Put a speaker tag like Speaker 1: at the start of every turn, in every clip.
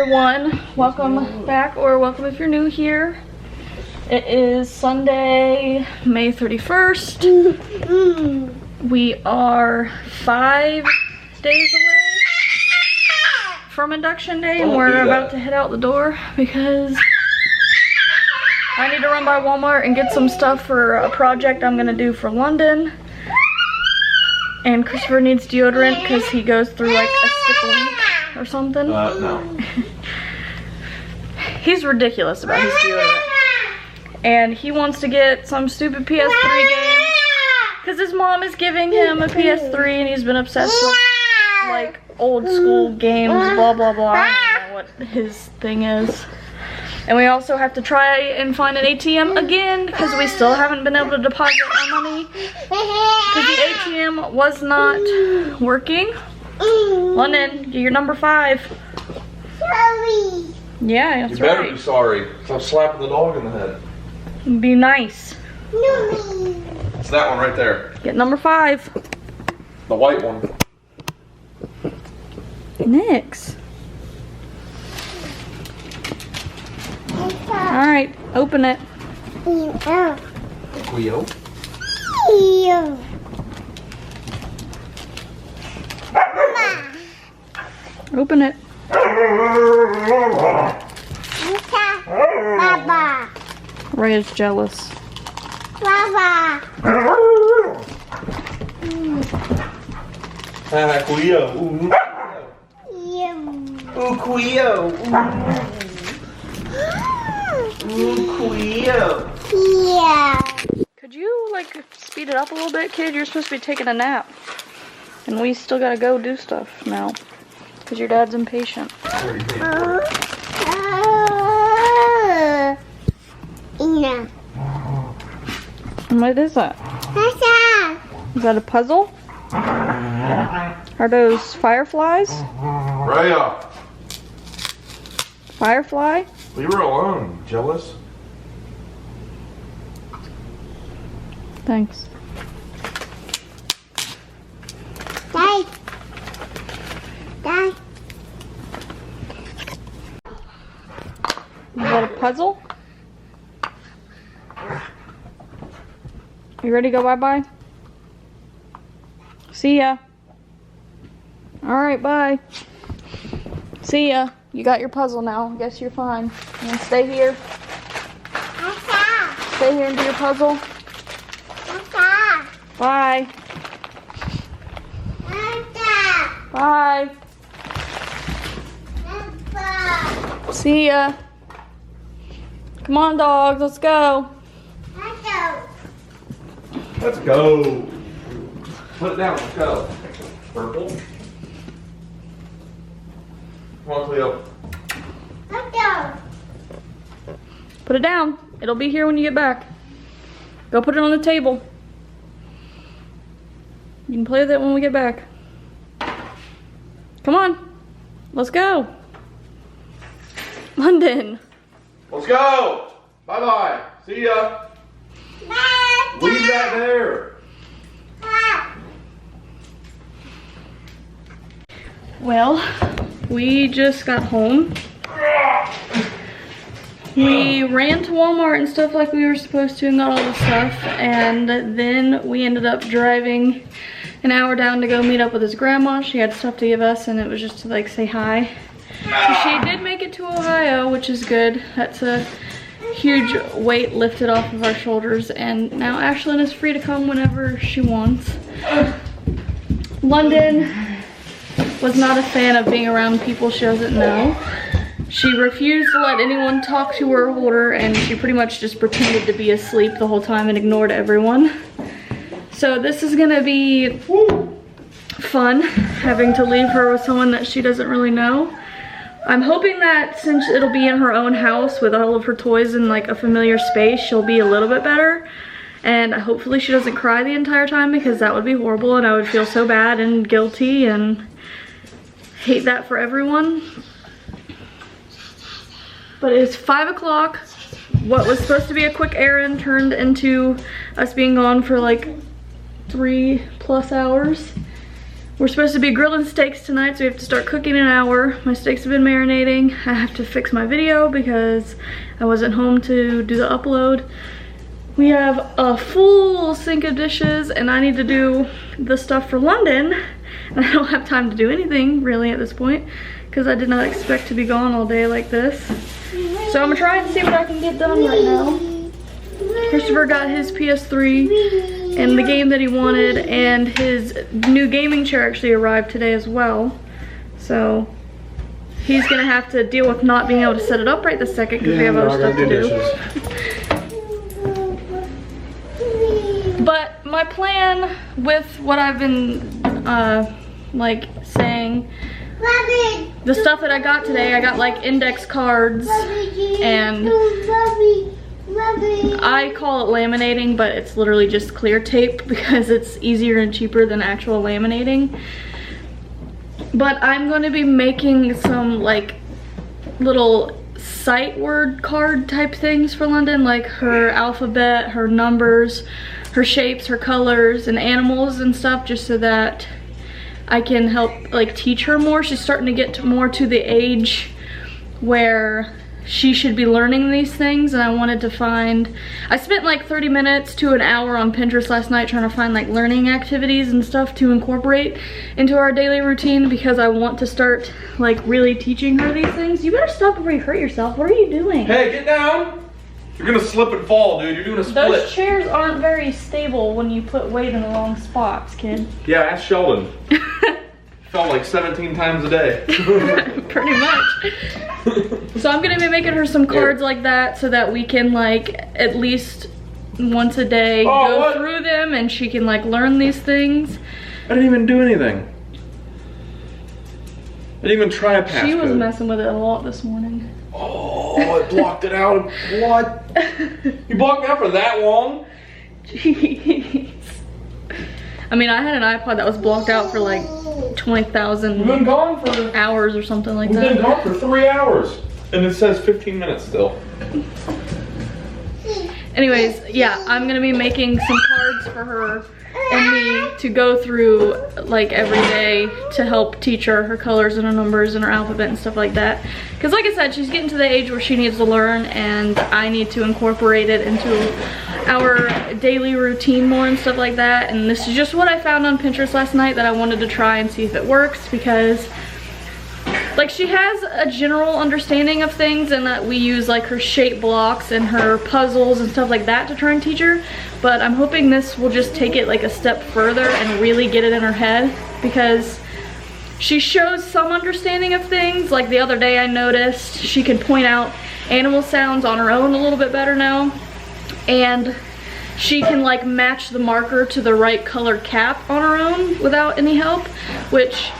Speaker 1: everyone, welcome back, or welcome if you're new here. It is Sunday, May 31st. We are 5 days away from induction day, and we're about to head out the door because I need to run by Walmart and get some stuff for a project I'm gonna do for London. And Christopher needs deodorant because he goes through like a stick a week or something.
Speaker 2: No.
Speaker 1: He's ridiculous about his deodorant. And he wants to get some stupid PS3 game because his mom is giving him a PS3 and he's been obsessed with like old school games, blah blah blah. I don't know what his thing is. And we also have to try and find an ATM again because we still haven't been able to deposit our money because the ATM was not working. London, you're number 5.
Speaker 3: Sorry.
Speaker 1: Yeah, that's
Speaker 2: You better
Speaker 1: right.
Speaker 2: be sorry. Stop slapping the dog in the head.
Speaker 1: Be nice.
Speaker 3: No.
Speaker 2: It's that one right there.
Speaker 1: Get number 5.
Speaker 2: The white one.
Speaker 1: Nix. Alright, open it.
Speaker 2: Cleo.
Speaker 1: Open it.
Speaker 3: Baba.
Speaker 1: Ray is jealous.
Speaker 3: Baba.
Speaker 2: Cleo. Ooh, Cleo. Ooh, Cleo.
Speaker 3: Yeah.
Speaker 1: Could you like speed it up a little bit, kid? You're supposed to be taking a nap. And we still gotta go do stuff now. Because your dad's impatient.
Speaker 3: Ina.
Speaker 1: What is that?
Speaker 3: Sasa.
Speaker 1: Is that a puzzle? Are those fireflies?
Speaker 2: Raya.
Speaker 1: Firefly?
Speaker 2: Leave her alone. Jealous?
Speaker 1: Thanks.
Speaker 3: Die. Die.
Speaker 1: Is that a puzzle? You ready to go bye-bye? See ya. Alright, bye. See ya. You got your puzzle now. Guess you're fine. You wanna stay here?
Speaker 3: Sasa.
Speaker 1: Stay here and do your puzzle?
Speaker 3: Sasa.
Speaker 1: Bye.
Speaker 3: Sasa.
Speaker 1: Bye.
Speaker 3: Sasa.
Speaker 1: See ya. Come on, dogs. Let's go.
Speaker 3: Sasa.
Speaker 2: Let's go. Put it down. Let's go. Purple. Come on, Cleo.
Speaker 3: Sasa.
Speaker 1: Put it down. It'll be here when you get back. Go put it on the table. You can play with it when we get back. Come on. Let's go. London.
Speaker 2: Let's go. Bye-bye. See ya. Leave that there.
Speaker 1: Well, we just got home. We ran to Walmart and stuff like we were supposed to and got all the stuff, and then we ended up driving an hour down to go meet up with his grandma. She had stuff to give us, and it was just to like say hi. So she did make it to Ohio, which is good. That's a huge weight lifted off of our shoulders, and now Ashlyn is free to come whenever she wants. London was not a fan of being around people she doesn't know. She refused to let anyone talk to her or hold her, and she pretty much just pretended to be asleep the whole time and ignored everyone. So this is gonna be fun, having to leave her with someone that she doesn't really know. I'm hoping that since it'll be in her own house with all of her toys in like a familiar space, she'll be a little bit better. And hopefully she doesn't cry the entire time, because that would be horrible and I would feel so bad and guilty and hate that for everyone. But it's 5 o'clock. What was supposed to be a quick errand turned into us being gone for like 3+ hours. We're supposed to be grilling steaks tonight, so we have to start cooking in an hour. My steaks have been marinating. I have to fix my video because I wasn't home to do the upload. We have a full sink of dishes and I need to do the stuff for London. And I don't have time to do anything really at this point because I did not expect to be gone all day like this. So I'm gonna try and see what I can get done right now. Christopher got his PS3 and the game that he wanted, and his new gaming chair actually arrived today as well. So he's gonna have to deal with not being able to set it up right this second because we have other stuff to do. But my plan with what I've been like saying, the stuff that I got today, I got like index cards, and I call it laminating, but it's literally just clear tape because it's easier and cheaper than actual laminating. But I'm going to be making some like little sight word card type things for London, like her alphabet, her numbers, her shapes, her colors, and animals and stuff, just so that I can help like teach her more. She's starting to get more to the age where she should be learning these things, and I wanted to find, I spent like 30 minutes to an hour on Pinterest last night trying to find like learning activities and stuff to incorporate into our daily routine because I want to start like really teaching her these things. You better stop before you hurt yourself. What are you doing?
Speaker 2: Hey, get down! You're gonna slip and fall, dude. You're doing a split.
Speaker 1: Those chairs aren't very stable when you put weight in the wrong spots, kid.
Speaker 2: Yeah, ask Sheldon. Fell like 17 times a day.
Speaker 1: Pretty much. So I'm gonna be making her some cards like that so that we can like at least once a day go through them and she can like learn these things.
Speaker 2: I didn't even do anything. I didn't even try a passcode.
Speaker 1: She was messing with it a lot this morning.
Speaker 2: Oh, it blocked it out. What? You blocked me out for that long?
Speaker 1: Jeez. I mean, I had an iPod that was blocked out for like 20,000
Speaker 2: We've been gone for
Speaker 1: hours or something like
Speaker 2: We've
Speaker 1: that.
Speaker 2: been gone for 3 hours. And it says 15 minutes still.
Speaker 1: Anyways, yeah, I'm gonna be making some cards for her and me to go through like every day to help teach her her colors and her numbers and her alphabet and stuff like that. Because like I said, she's getting to the age where she needs to learn, and I need to incorporate it into our daily routine more and stuff like that. And this is just what I found on Pinterest last night that I wanted to try and see if it works, because like she has a general understanding of things, and that we use like her shape blocks and her puzzles and stuff like that to try and teach her. But I'm hoping this will just take it like a step further and really get it in her head, because she shows some understanding of things. Like the other day I noticed she can point out animal sounds on her own a little bit better now. And she can like match the marker to the right color cap on her own without any help, which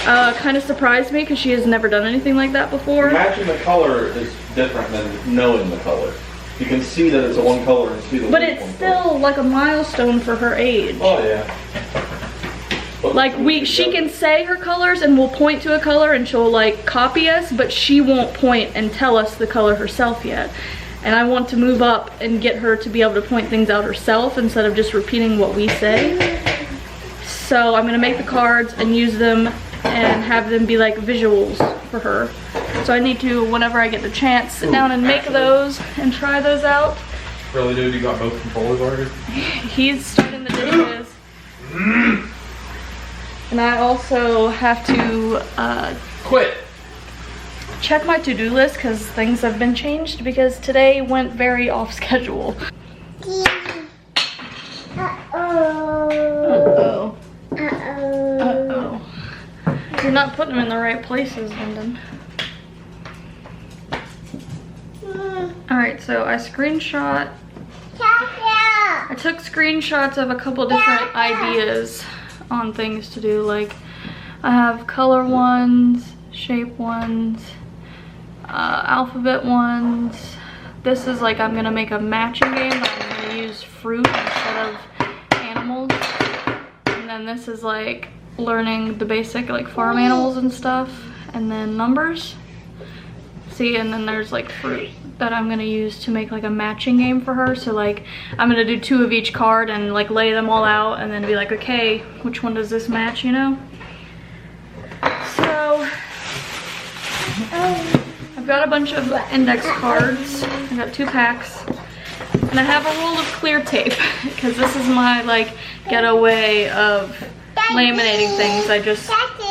Speaker 1: kind of surprised me because she has never done anything like that before.
Speaker 2: Matching the color is different than knowing the color. You can see that it's a one color and see the
Speaker 1: But it's still like a milestone for her age.
Speaker 2: Oh yeah.
Speaker 1: Like she can say her colors and we'll point to a color and she'll like copy us, but she won't point and tell us the color herself yet. And I want to move up and get her to be able to point things out herself instead of just repeating what we say. So I'm gonna make the cards and use them and have them be like visuals for her. So I need to, whenever I get the chance, sit down and make those and try those out.
Speaker 2: Really, dude? You got both controllers already?
Speaker 1: He's starting the dishes. And I also have to
Speaker 2: Quit.
Speaker 1: check my to-do list because things have been changed, because today went very off schedule. Uh-oh. Uh-oh. You're not putting them in the right places, Lyndon. Alright, so I took screenshots of a couple different ideas on things to do. Like, I have color ones, shape ones, alphabet ones. This is like, I'm gonna make a matching game, but I'm gonna use fruit instead of animals. And then this is like learning the basic like farm animals and stuff, and then numbers. See, and then there's like fruit that I'm gonna use to make like a matching game for her. So like, I'm gonna do 2 of each card and like lay them all out and then be like, okay, which one does this match, you know? I've got a bunch of index cards. I got 2 packs. And I have a roll of clear tape because this is my like getaway of laminating things. I just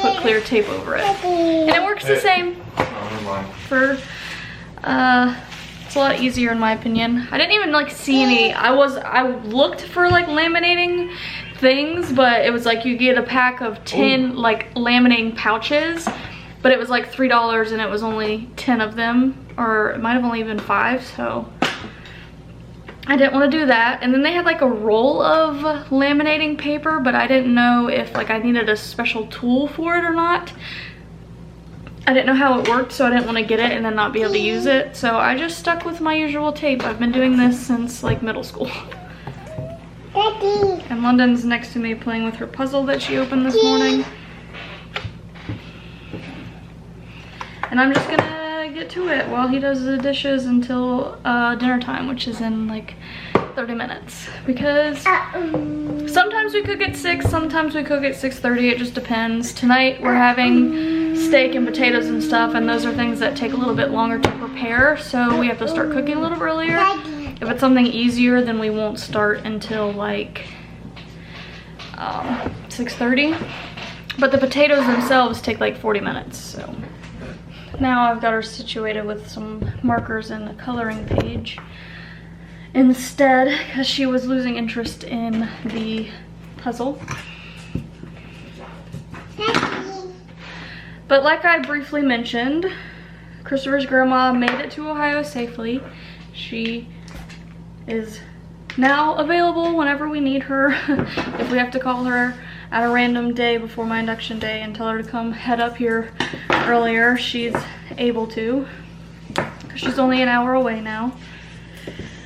Speaker 1: put clear tape over it. And it works the same. For it's a lot easier in my opinion. I didn't even like see any. I looked for like laminating things, but it was like you get a pack of 10 like laminating pouches, but it was like $3 and it was only 10 of them, or it might have only been 5, so I didn't want to do that. And then they had like a roll of laminating paper, but I didn't know if like I needed a special tool for it or not. I didn't know how it worked, so I didn't want to get it and then not be able to use it. So I just stuck with my usual tape. I've been doing this since like middle school.
Speaker 3: Daddy.
Speaker 1: And London's next to me playing with her puzzle that she opened this morning. And I'm just gonna get to it while he does the dishes until dinner time, which is in like 30 minutes. Because sometimes we cook at 6, sometimes we cook at 6:30, it just depends. Tonight we're having steak and potatoes and stuff, and those are things that take a little bit longer to prepare, so we have to start cooking a little earlier. If it's something easier, then we won't start until like 6:30. But the potatoes themselves take like 40 minutes, so. Now I've got her situated with some markers and a coloring page instead, because she was losing interest in the puzzle. But like I briefly mentioned, Christopher's grandma made it to Ohio safely. She is now available whenever we need her. If we have to call her at a random day before my induction day and tell her to come head up here earlier, she's able to, because she's only an hour away now.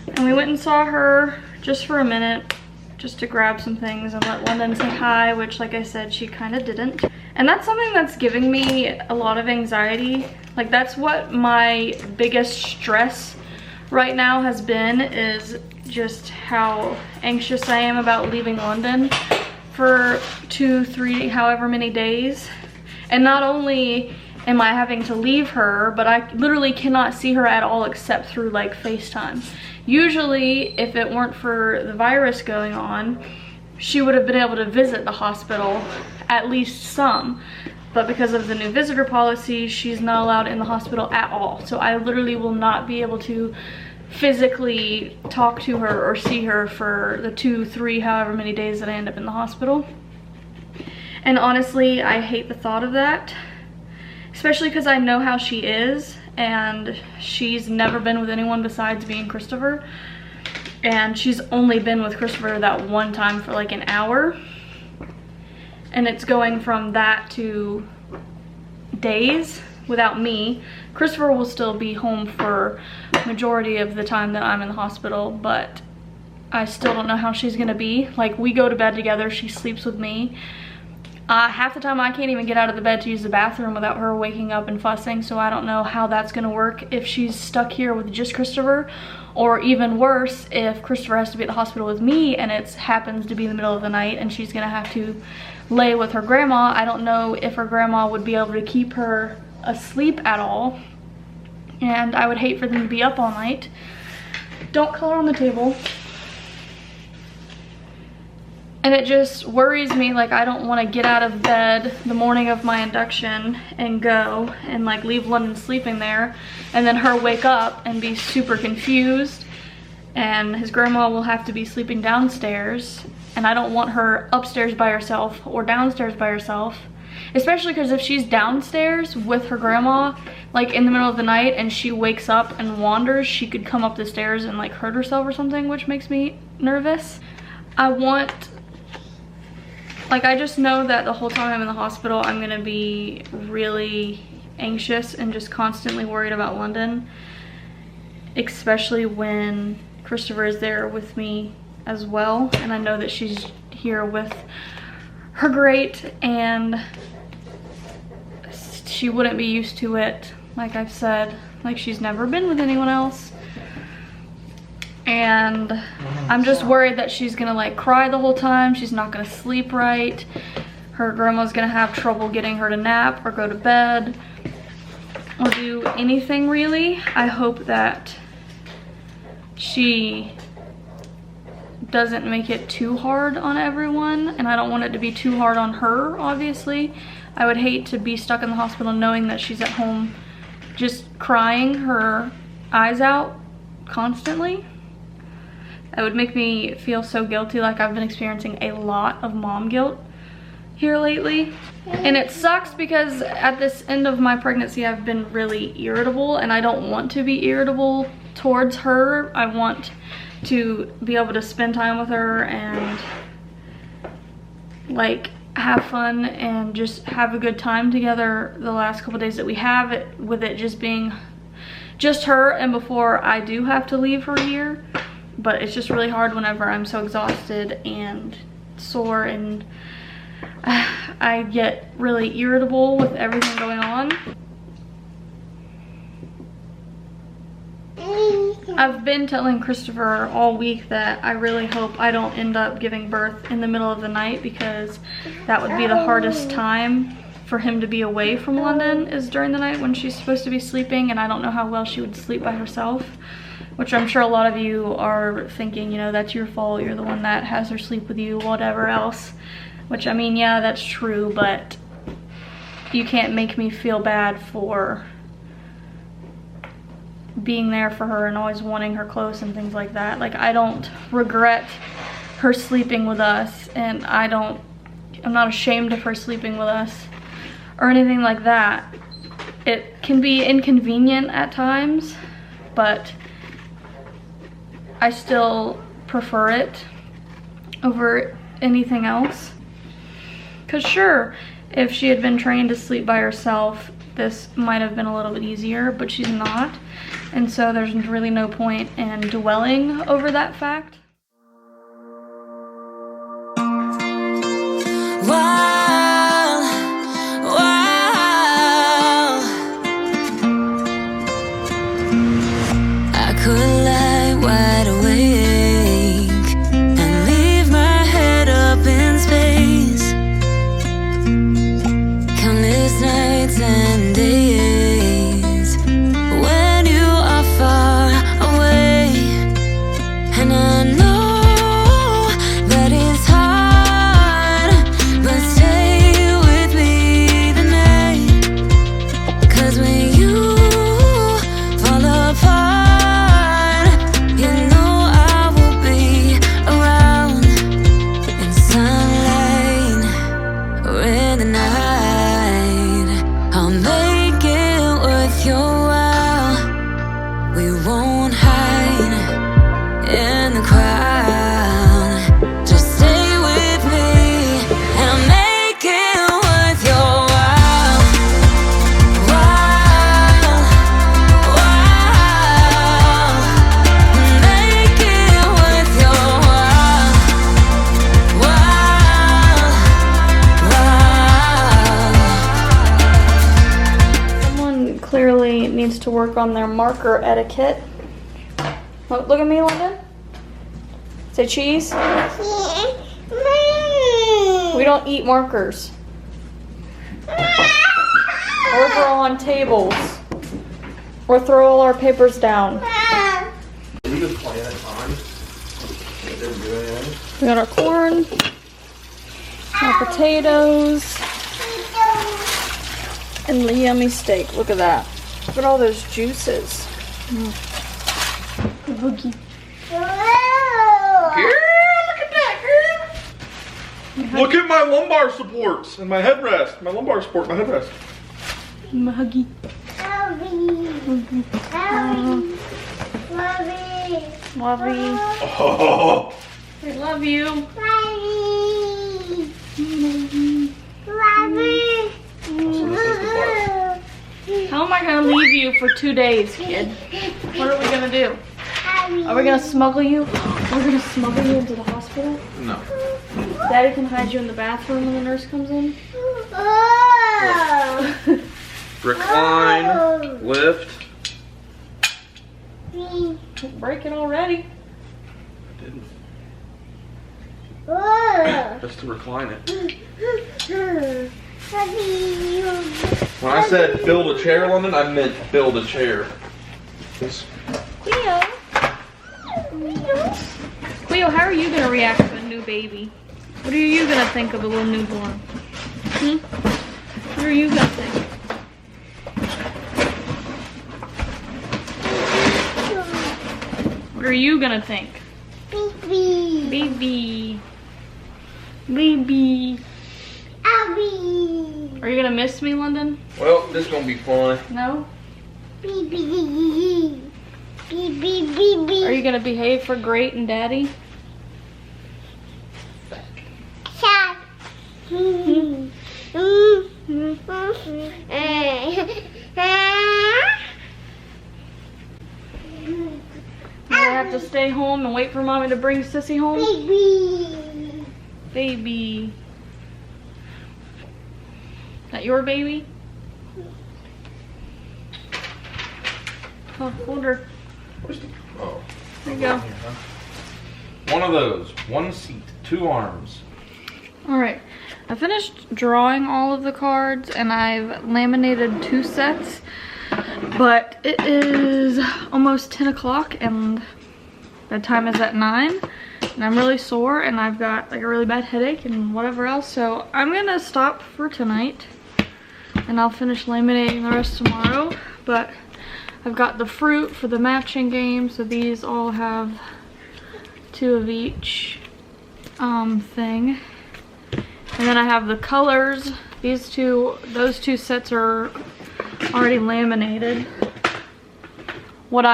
Speaker 1: And we went and saw her just for a minute, just to grab some things and let London say hi, which like I said, she kind of didn't. And that's something that's giving me a lot of anxiety. Like that's what my biggest stress right now has been, is just how anxious I am about leaving London for 2, 3, however many days. And not only am I having to leave her, but I literally cannot see her at all except through like FaceTime. Usually, if it weren't for the virus going on, she would have been able to visit the hospital, at least some. But because of the new visitor policy, she's not allowed in the hospital at all. So I literally will not be able to physically talk to her or see her for the 2, 3, however many days that I end up in the hospital. And honestly, I hate the thought of that, especially because I know how she is, and she's never been with anyone besides me and Christopher. And she's only been with Christopher that one time for like an hour. And it's going from that to days without me. Christopher will still be home for majority of the time that I'm in the hospital, but I still don't know how she's gonna be. Like, we go to bed together, she sleeps with me. Half the time I can't even get out of the bed to use the bathroom without her waking up and fussing, so I don't know how that's gonna work if she's stuck here with just Christopher, or even worse, if Christopher has to be at the hospital with me and it happens to be the middle of the night and she's gonna have to lay with her grandma. I don't know if her grandma would be able to keep her asleep at all, and I would hate for them to be up all night. Don't color on the table. And it just worries me, like I don't want to get out of bed the morning of my induction and go and like leave London sleeping there, and then her wake up and be super confused, and his grandma will have to be sleeping downstairs, and I don't want her upstairs by herself or downstairs by herself. Especially because if she's downstairs with her grandma, like in the middle of the night, and she wakes up and wanders, she could come up the stairs and like hurt herself or something, which makes me nervous. I just know that the whole time I'm in the hospital, I'm gonna be really anxious and just constantly worried about London, especially when Christopher is there with me as well, and I know that she's here with her great, and she wouldn't be used to it, like I've said. Like, she's never been with anyone else, and I'm just worried that she's gonna like cry the whole time, she's not gonna sleep right, her grandma's gonna have trouble getting her to nap or go to bed. or do anything really. I hope that she doesn't make it too hard on everyone, and I don't want it to be too hard on her, obviously. I would hate to be stuck in the hospital knowing that she's at home just crying her eyes out constantly. That would make me feel so guilty. Like, I've been experiencing a lot of mom guilt here lately. And it sucks because at this end of my pregnancy, I've been really irritable, and I don't want to be irritable towards her. I want to be able to spend time with her and like have fun and just have a good time together the last couple days that we have it, with it just being just her and before I do have to leave her here. But it's just really hard whenever I'm so exhausted and sore, and I get really irritable with everything going on. I've been telling Christopher all week that I really hope I don't end up giving birth in the middle of the night, because that would be the hardest time for him to be away from London, is during the night when she's supposed to be sleeping, and I don't know how well she would sleep by herself, which I'm sure a lot of you are thinking, you know, that's your fault, you're the one that has her sleep with you, whatever else. Which, I mean, yeah, that's true, but you can't make me feel bad for being there for her and always wanting her close and things like that. Like, I don't regret her sleeping with us, and I'm not ashamed of her sleeping with us or anything like that. It can be inconvenient at times, but I still prefer it over anything else. Because sure, if she had been trained to sleep by herself, this might have been a little bit easier, but she's not. And so there's really no point in dwelling over that fact.
Speaker 4: I could lie wide awake and leave my head up in space. Countless nights and days when you are far away, and I know that it's hard, but stay with me tonight. 'Cause when you fall apart, you know I will be around in sunlight or in the night. I'll make it worth your while. We won't hide in the crowd. Just stay with me and make it worth your while. While, make it worth your while.
Speaker 1: Someone clearly needs to work on their marker etiquette. Look at me, London. Say cheese. We don't eat markers. Or draw on tables. Or throw all our papers down.
Speaker 2: We just plan at times. It didn't do anything.
Speaker 1: We got our corn, our potatoes, and the yummy steak. Look at that. Look at all those juices. Boogie.
Speaker 2: Girl, look at that, girl. Look at my lumbar supports and my headrest. My lumbar support, my headrest.
Speaker 1: My huggy. Lovey.
Speaker 2: Oh.
Speaker 1: I love you.
Speaker 2: So this is the part.
Speaker 1: How am I gonna leave you for 2 days, kid? What are we gonna do? Are we gonna smuggle you? We're gonna smuggle you into the hospital?
Speaker 2: No.
Speaker 1: Daddy can hide you in the bathroom when the nurse comes in?
Speaker 2: Recline, lift.
Speaker 1: Break it already.
Speaker 2: I didn't. Just to recline it. When I said build a chair, London, I meant build a chair.
Speaker 1: Cleo. Cleo, how are you gonna react to a new baby? What are you gonna think of a little newborn? What are you gonna think? What are you gonna think?
Speaker 3: Baby.
Speaker 1: Baby. Baby.
Speaker 3: Abby.
Speaker 1: Are you gonna miss me, London?
Speaker 2: Well, this gonna be fun.
Speaker 1: No?
Speaker 3: Baby. Baby.
Speaker 1: Are you gonna behave for Great and Daddy?
Speaker 3: Cat.
Speaker 1: Do I have to stay home and wait for Mommy to bring Sissy home?
Speaker 3: Baby.
Speaker 1: Baby. That your baby? Oh, hold her.
Speaker 2: Oh.
Speaker 1: There you go.
Speaker 2: One of those. One seat. 2 arms.
Speaker 1: Alright. I finished drawing all of the cards and I've laminated 2 sets. But it is almost 10 o'clock and bedtime is at 9. And I'm really sore and I've got like a really bad headache and whatever else. So I'm gonna stop for tonight and I'll finish laminating the rest tomorrow. But I've got the fruit for the matching game. So these all have 2 of each thing. And then I have the colors. Those two sets are already laminated. What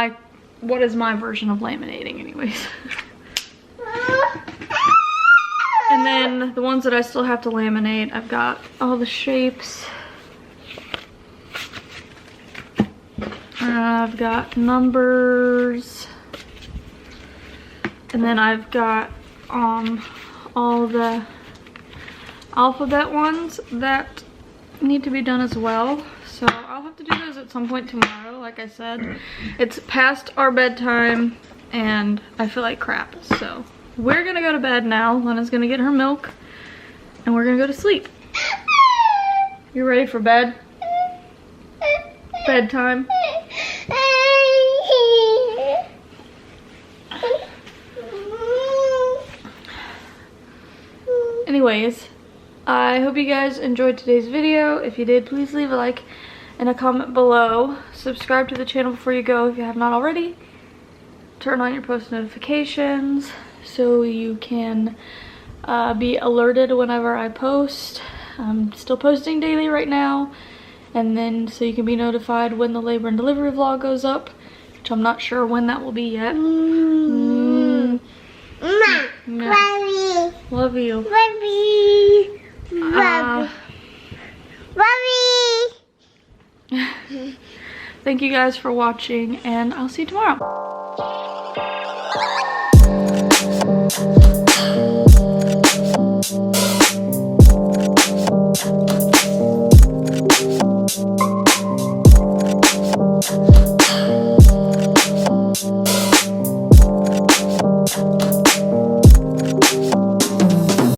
Speaker 1: is my version of laminating anyways. And then the ones that I still have to laminate, I've got all the shapes. I've got numbers. And then I've got all the alphabet ones that need to be done as well. So I'll have to do those at some point tomorrow. Like I said, it's past our bedtime and I feel like crap. So we're gonna go to bed now. Lena's gonna get her milk and we're gonna go to sleep. You ready for bed? Bedtime? Anyways, I hope you guys enjoyed today's video. If you did, please leave a like and a comment below. Subscribe to the channel before you go if you have not already. Turn on your post notifications so you can be alerted whenever I post. I'm still posting daily right now. And then so you can be notified when the labor and delivery vlog goes up, which I'm not sure when that will be yet. Love you. Thank you guys for watching and I'll see you tomorrow.